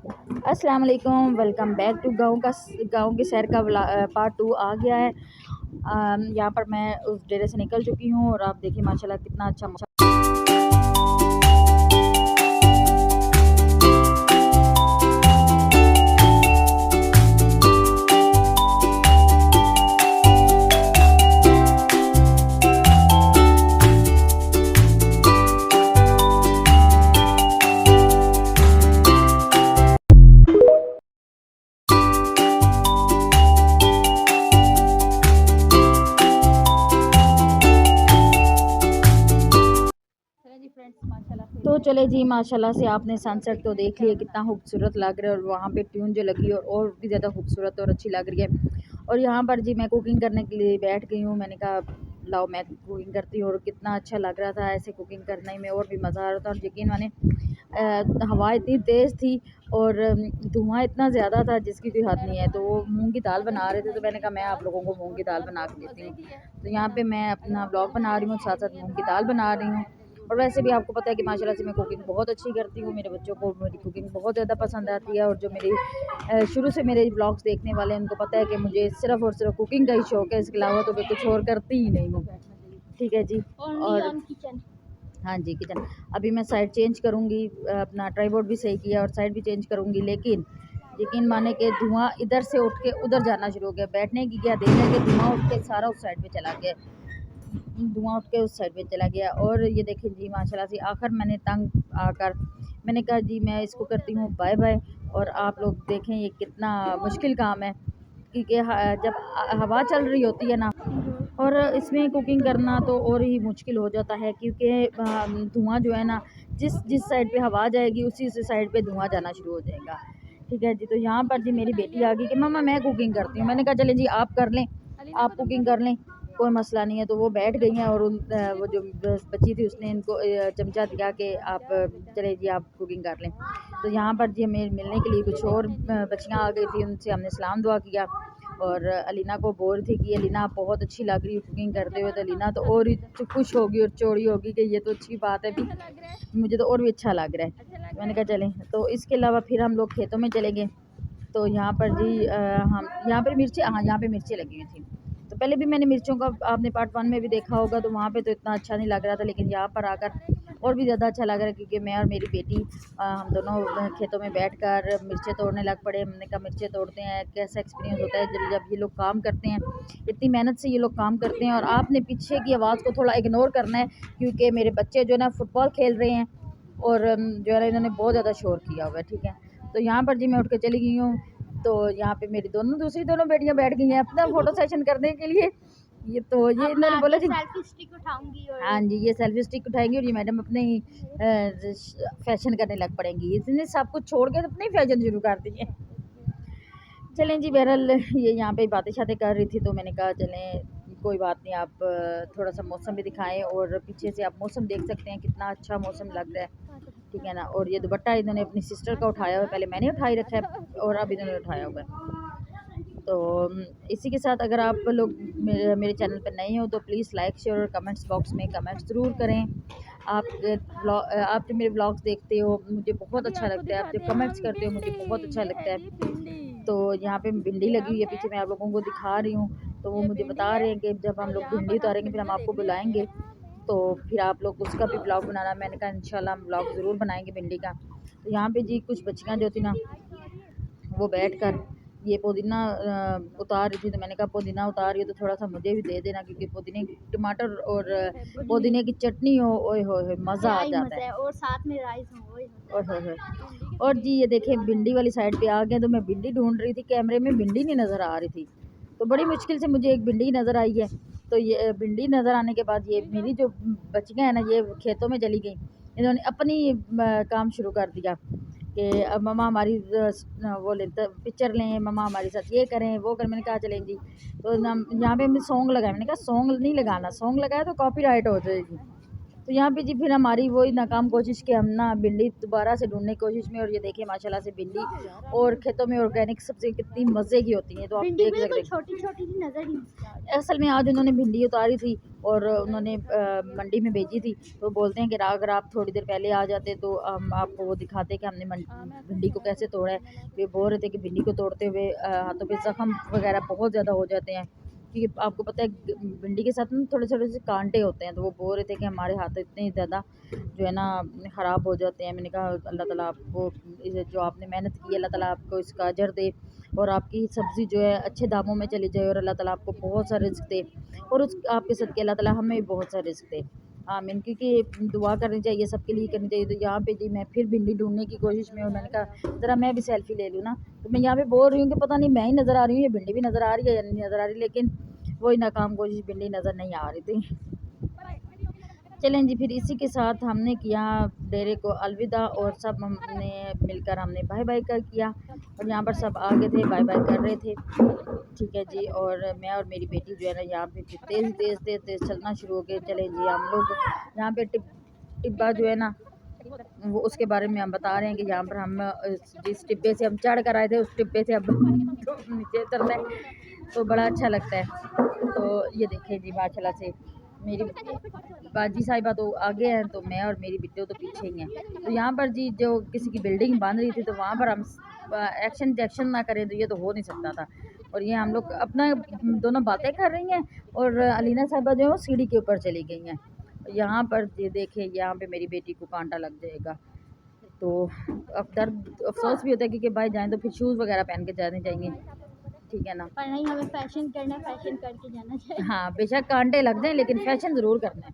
अस्सलाम वालेकुम, welcome back to गाँव की सैर का पार्ट 2 आ गया है। यहाँ पर मैं उस डेरे से निकल चुकी हूँ और आप देखिए माशाल्लाह कितना अच्छा मौसम। तो चले जी, माशाल्लाह से आपने सनसेट तो देख लिया, कितना खूबसूरत लग रहा है और वहाँ पे ट्यून जो लगी और भी ज़्यादा खूबसूरत और अच्छी लग रही है। और यहाँ पर जी मैं कुकिंग करने के लिए बैठ गई हूँ। मैंने कहा लाओ मैं कुकिंग करती हूँ और कितना अच्छा लग रहा था ऐसे कुकिंग करने में, और भी मज़ा आ रहा था। और यकीन माने हवा इतनी तेज़ थी और धुआं इतना ज़्यादा था जिसकी कोई हद नहीं है। तो वो मूंग की दाल बना रहे थे, तो मैंने कहा मैं आप लोगों को मूंग की दाल बना के देती हूँ। तो यहाँ पे मैं अपना ब्लॉग बना रही हूँ, साथ साथ मूंग की दाल बना रही हूँ। और वैसे भी आपको पता है कि माशाल्लाह से मैं कुकिंग बहुत अच्छी करती हूँ। मेरे बच्चों को मेरी कुकिंग बहुत ज़्यादा पसंद आती है, और जो मेरी शुरू से मेरे ब्लॉग्स देखने वाले हैं उनको पता है कि मुझे सिर्फ़ और सिर्फ कुकिंग का ही शौक़ है, इसके अलावा तो मैं कुछ और करती ही नहीं हूँ। ठीक है जी। और हाँ जी, किचन अभी मैं साइड चेंज करूँगी, अपना ट्राइपॉड भी सही किया और साइड भी चेंज करूँगी, लेकिन यकीन माने कि धुआं इधर से उठ के उधर जाना शुरू हो गया। बैठने की क्या देर है कि धुआं उठ के सारा उस साइड पे चला गया, धुआं उठ के उस साइड पे चला गया। और ये देखें जी माशाल्लाह से आखिर मैंने तंग आकर मैंने कहा जी मैं इसको करती हूँ बाय बाय। और आप लोग देखें ये कितना मुश्किल काम है, क्योंकि जब हवा चल रही होती है ना, और इसमें कुकिंग करना तो और ही मुश्किल हो जाता है, क्योंकि धुआं जो है ना जिस साइड पे हवा जाएगी उसी से साइड पे धुआं जाना शुरू हो जाएगा। ठीक है जी। तो यहाँ पर जी मेरी बेटी आ गई कि मम्मा मैं कुकिंग करती हूँ। मैंने कहा चले जी आप कर लें, आप कुकिंग कर लें, कोई मसला नहीं है। तो वो बैठ गई हैं और वो जो बच्ची थी उसने इनको चमचा दिया कि आप चले जी आप कुकिंग कर लें। तो यहाँ पर जी हमें मिलने के लिए कुछ और बच्चियाँ आ गई थी, उनसे हमने सलाम दुआ किया। और अलीना को बोल थी कि अलीना आप बहुत अच्छी लग रही है कुकिंग करते हुए। तो अलीना तो और ही खुश होगी और चौड़ी होगी कि ये तो अच्छी बात है, भी मुझे तो और भी अच्छा लग रहा है। मैंने कहा चलें। तो इसके अलावा फिर हम लोग खेतों में चले गए। तो यहाँ पर जी हम यहाँ पर मिर्ची, हाँ यहाँ पे मिर्ची लगी हुई थी। तो पहले भी मैंने मिर्चों का आपने पार्ट 1 में भी देखा होगा, तो वहाँ पे तो इतना अच्छा नहीं लग रहा था, लेकिन यहाँ पर आकर और भी ज़्यादा अच्छा लग रहा है, क्योंकि मैं और मेरी बेटी हम दोनों खेतों में बैठकर मिर्चें तोड़ने लग पड़े। हमने कहा मिर्चें तोड़ते हैं, कैसा एक्सपीरियंस होता है जब ये लोग काम करते हैं, इतनी मेहनत से ये लोग काम करते हैं। और आपने पीछे की आवाज़ को थोड़ा इग्नोर करना है, क्योंकि मेरे बच्चे जो है ना फुटबॉल खेल रहे हैं और जो है ना इन्होंने बहुत ज़्यादा शोर किया हुआ है। ठीक है। तो यहाँ पर जी मैं उठ के चली गई हूँ। तो यहाँ पे मेरी दूसरी दोनों बेटियां बैठ गई हैं अपना फोटो सेशन करने के लिए। ये इन्होंने बोला जी सेल्फी स्टिक उठाऊंगी और हाँ जी, ये सेल्फी स्टिक उठाएंगी और ये मैडम अपने ही फैशन करने लग पड़ेंगी। इसने सब कुछ छोड़ के अपने ही फैशन शुरू कर दिए। चलें जी, बहरहाल ये यहाँ पे बातें शातें कर रही थी, तो मैंने कहा चलें कोई बात नहीं, आप थोड़ा सा मौसम भी दिखाएं, और पीछे से आप मौसम देख सकते हैं कितना अच्छा मौसम लग रहा है। ठीक है ना। और ये दुपट्टा इन्होंने अपनी सिस्टर का उठाया हुआ है, पहले मैंने उठाई रखा है और अब इन्होंने उठाया हुआ है। तो इसी के साथ अगर आप लोग मेरे चैनल पर नए हो तो प्लीज़ लाइक शेयर और कमेंट्स बॉक्स में कमेंट्स ज़रूर करें। आप जब मेरे ब्लॉग्स देखते हो मुझे बहुत अच्छा लगता है, आप जब कमेंट्स करते हो मुझे बहुत अच्छा लगता है। तो यहाँ पे भिंडी लगी हुई है पीछे, मैं आप लोगों को दिखा रही हूँ। तो वो मुझे बता रहे हैं कि जब हम लोग भिंडी उतारेंगे फिर हम आपको बुलाएंगे, तो फिर आप लोग उसका भी ब्लॉग बनाना। मैंने कहा इंशाल्लाह हम ब्लॉग ज़रूर बनाएंगे भिंडी का। तो यहाँ पे जी कुछ बच्चियाँ जो थी ना वो बैठकर ये पुदीना उतार रही थी। तो मैंने कहा पुदीना उतार रही हो तो थोड़ा सा मुझे भी दे देना, क्योंकि पुदीने टमाटर और पुदीने की चटनी हो, ओए होए मज़ा आ जाता है। और साथ में राइस हो। ओए होए होए। और जी ये देखें भिंडी वाली साइड पे आ गए, तो मैं भिंडी ढूंढ रही थी, कैमरे में भिंडी नहीं नज़र आ रही थी, तो बड़ी मुश्किल से मुझे एक भिंडी नज़र आई है। तो ये भिंडी नज़र आने के बाद ये मेरी जो बच्चियाँ हैं ना ये खेतों में चली गई। इन्होंने अपनी काम शुरू कर दिया कि अब मम्मा हमारी वो पिक्चर लें, मम्मा हमारे साथ ये करें वो करें। मैंने कहा चलें जी। तो यहाँ पे हमने सॉन्ग लगाया, मैंने कहा सॉन्ग नहीं लगाना, सॉन्ग लगाया तो कॉपीराइट हो जाएगी। तो यहाँ पे जी फिर हमारी वही नाकाम कोशिश कि हम ना भिंडी दोबारा से ढूंढने की कोशिश में, और ये देखिए माशाल्लाह से भिंडी और खेतों में ऑर्गेनिक सब्जी कितनी मज़े की होती हैं, तो आप भिंडी देख बिल्कुल सकते हैं। छोटी छोटी सी नजर नहीं आती। असल में आज उन्होंने भिंडी उतारी थी और उन्होंने मंडी में भेजी थी, तो बोलते हैं कि अगर आप थोड़ी देर पहले आ जाते तो हम आपको वो दिखाते कि हमने भिंडी को कैसे तोड़ा है। वे बोल रहे थे कि भिंडी को तोड़ते हुए हाथों पे ज़ख्म वगैरह बहुत ज़्यादा हो जाते हैं, क्योंकि आपको पता है भिंडी के साथ ना थोड़े थोड़े से कांटे होते हैं, तो वो बोल रहे थे कि हमारे हाथ इतने ज़्यादा जो है ना ख़राब हो जाते हैं। मैंने कहा अल्लाह ताला आपको जो आपने मेहनत की अल्लाह ताला आपको इसका अजर दे, और आपकी सब्ज़ी जो है अच्छे दामों में चली जाए, और अल्लाह ताला आपको बहुत सा रिज़्क दे, और उस आपके सदके अल्लाह ताला हमें भी बहुत सा रिज़्क दे, आमीन। क्योंकि दुआ करनी चाहिए, सबके लिए करनी चाहिए। तो यहाँ पे जी मैं फिर भिंडी ढूंढने की कोशिश में हूँ। मैंने कहा ज़रा मैं भी सेल्फी ले लूँ ना, तो मैं यहाँ पे बोल रही हूँ कि पता नहीं मैं ही नज़र आ रही हूँ, ये भिंडी भी नज़र आ रही है या नहीं नज़र आ रही, लेकिन वही नाकाम कोशिश, भिंडी नज़र नहीं आ रही थी। चलें जी, फिर इसी के साथ हमने किया डेरे को अलविदा, और सब हमने मिलकर हमने बाय बाय कर किया, और यहाँ पर सब आगे थे बाय बाय कर रहे थे, ठीक है जी। और मैं और मेरी बेटी जो है ना यहाँ पे तेज़ तेज़ तेज़ तेज़ चलना शुरू हो गए। चले जी, हम लोग यहाँ पे टिब्बा जो है ना वो उसके बारे में हम बता रहे हैं कि यहाँ पर हम जिस टिब्बे से हम चढ़ कर आए थे उस टिब्बे से अब तो नीचे उतर रहे हैं, तो बड़ा अच्छा लगता है। तो ये देखें जी माशाल्लाह से मेरी बाजी साहिबा तो आगे हैं, तो मैं और मेरी बिट्टू तो पीछे ही हैं। तो यहाँ पर जी जो किसी की बिल्डिंग बन रही थी, तो वहाँ पर हम एक्शन ना करें तो ये तो हो नहीं सकता था। और ये हम लोग अपना दोनों बातें कर रही हैं, और अलीना साहिबा जो है वो सीढ़ी के ऊपर चली गई हैं। यहाँ पर ये देखें, यहाँ पे मेरी बेटी को कांटा लग जाएगा, तो अब दर्द अफसोस भी होता है, क्योंकि भाई जाएँ तो फिर शूज़ वगैरह पहन के जाने चाहिए, ठीक है ना। पर नहीं, हमें फैशन करना है, फैशन करके जाना चाहिए। हाँ, बेशक कांटे लग जाएँ लेकिन फैशन ज़रूर करना है।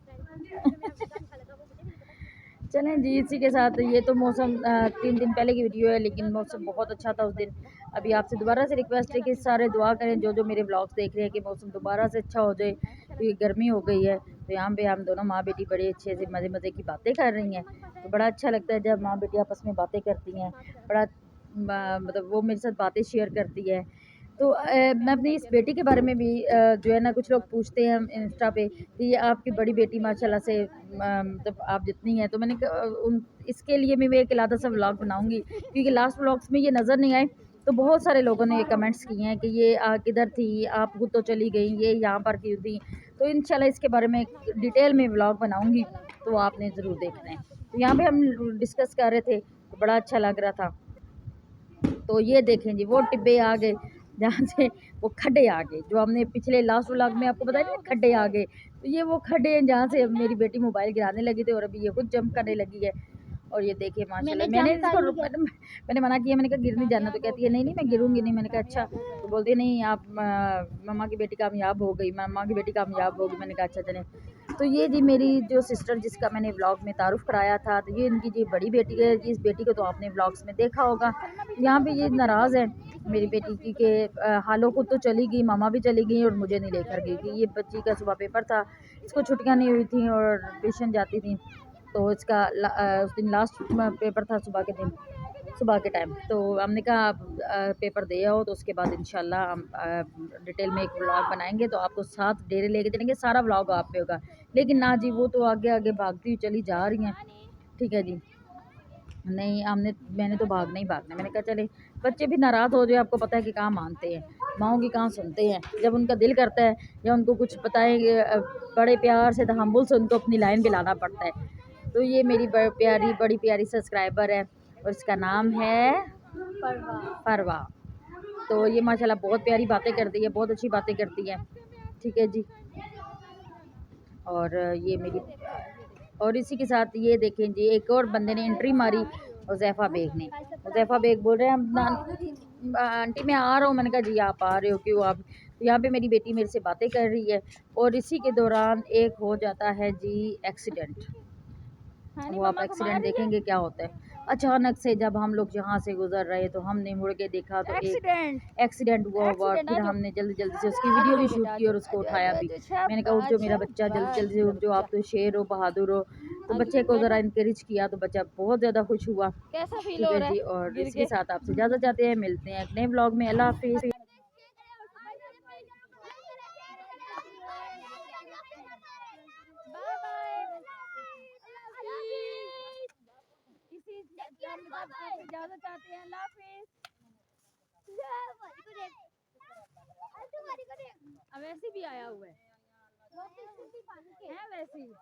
चलें जी, इसी के साथ ये तो मौसम 3 दिन पहले की वीडियो है, लेकिन मौसम बहुत अच्छा था उस दिन। अभी आपसे दोबारा से रिक्वेस्ट है कि सारे दुआ करें जो मेरे ब्लॉग्स देख रहे हैं, कि मौसम दोबारा से अच्छा हो जाए, क्योंकि गर्मी हो गई है। तो यहाँ पे हम दोनों माँ बेटी बड़े अच्छे से मज़े मज़े की बातें कर रही हैं, तो बड़ा अच्छा लगता है जब माँ बेटी आपस में बातें करती हैं। बड़ा मतलब वो मेरे साथ बातें शेयर करती है। तो मैं अपनी इस बेटी के बारे में भी जो है ना, कुछ लोग पूछते हैं इंस्टा पे कि ये आपकी बड़ी बेटी माशाल्लाह से मतलब आप जितनी हैं, तो मैंने उन इसके लिए मैं एक अलग सा व्लॉग बनाऊंगी, क्योंकि लास्ट व्लॉग्स में ये नज़र नहीं आए। तो बहुत सारे लोगों ने कमेंट्स किए हैं कि ये किधर थी, आप खुद तो चली गई, ये यहाँ पर क्यों थी। तो इंशाल्लाह इसके बारे में डिटेल में व्लॉग बनाऊंगी, तो आपने ज़रूर देखना है। तो यहाँ पे हम डिस्कस कर रहे थे, तो बड़ा अच्छा लग रहा था। तो ये देखें जी, वो टिब्बे आ गए जहाँ से वो खड्डे आ गए, जो हमने पिछले लास्ट व्लॉग में आपको बताया ना, खड्डे आ गए। तो ये वो खड्डे हैं जहाँ से मेरी बेटी मोबाइल गिराने लगी थी, और अभी ये खुद जंप करने लगी है। और ये देखिए माशाल्लाह, मैंने इसको मैंने मना किया, मैंने कहा गिर नहीं जाना, तो कहती है नहीं नहीं मैं गिरूंगी नहीं। मैंने कहा अच्छा, तो बोलती है नहीं आप मम्मा की बेटी कामयाब हो गई, मम्मा की बेटी कामयाब होगी। मैंने कहा अच्छा चलें। तो ये जी मेरी जो सिस्टर जिसका मैंने व्लॉग में तारुफ़ कराया था, तो ये इनकी जी बड़ी बेटी है। इस बेटी को तो आपने व्लॉग्स में देखा होगा। यहाँ पे ये नाराज़ है मेरी बेटी की कि हालो खुद तो चली गई, मामा भी चली गई और मुझे नहीं लेकर गई थी। ये बच्ची का सुबह पेपर था, इसको छुट्टियाँ नहीं हुई थी और ट्यूशन जाती थी, तो इसका उस दिन लास्ट पेपर था सुबह के दिन, सुबह के टाइम। तो हमने कहा आप पेपर दे आओ, तो उसके बाद इंशाल्लाह हम डिटेल में एक व्लॉग बनाएंगे, तो आपको साथ डेरे लेके चलेंगे, सारा व्लॉग आप पे होगा। लेकिन ना जी, वो तो आगे आगे भागती हुई चली जा रही हैं, ठीक है जी। नहीं मैंने तो भागना ही भागना। मैंने कहा चले, बच्चे भी नाराज़ हो जाए, आपको पता है कि कहाँ मानते हैं, माँओं की कहाँ सुनते हैं। जब उनका दिल करता है या उनको कुछ बताएंगे बड़े प्यार से तहम्मुल से उनको अपनी लाइन पे लाना पड़ता है। तो ये मेरी बड़ी प्यारी सब्सक्राइबर है, और इसका नाम है परवा। तो ये माशाल्लाह बहुत प्यारी बातें करती है, बहुत अच्छी बातें करती है, ठीक है जी। और ये मेरी, और इसी के साथ ये देखें जी, एक और बंदे ने एंट्री मारी, हुज़ैफ़ा बेग ने। हुज़ैफ़ा बेग बोल रहे हैं आंटी मैं आ रहा हूँ। मैंने कहा जी आप आ रहे हो, क्यों आप। तो यहाँ पे मेरी बेटी मेरे से बातें कर रही है, और इसी के दौरान एक हो जाता है जी एक्सीडेंट। वो आप एक्सीडेंट देखेंगे क्या होता है। अचानक से जब हम लोग यहाँ से गुजर रहे, तो हमने मुड़ के देखा तो एक एक्सीडेंट हुआ। फिर हमने जल्दी जल्दी से उसकी वीडियो भी शूट की और उसको उठाया भी। मैंने कहा उठ जो मेरा बच्चा, जल्दी जल्दी से उठ जो, आप तो शेर हो, बहादुर हो। तो बच्चे को ज़रा इनकरेज किया, तो बच्चा बहुत ज़्यादा खुश हुआ, ठीक है जी। और इसके साथ आपसे इजाज़त चाहते हैं, मिलते हैं एक नए व्लॉग में। अल्लाह हाफिज़। आपसे इजाजत चाहते हैं। अल्लाह हाफिज। अब वैसे भी आया हुआ है वैसे ही।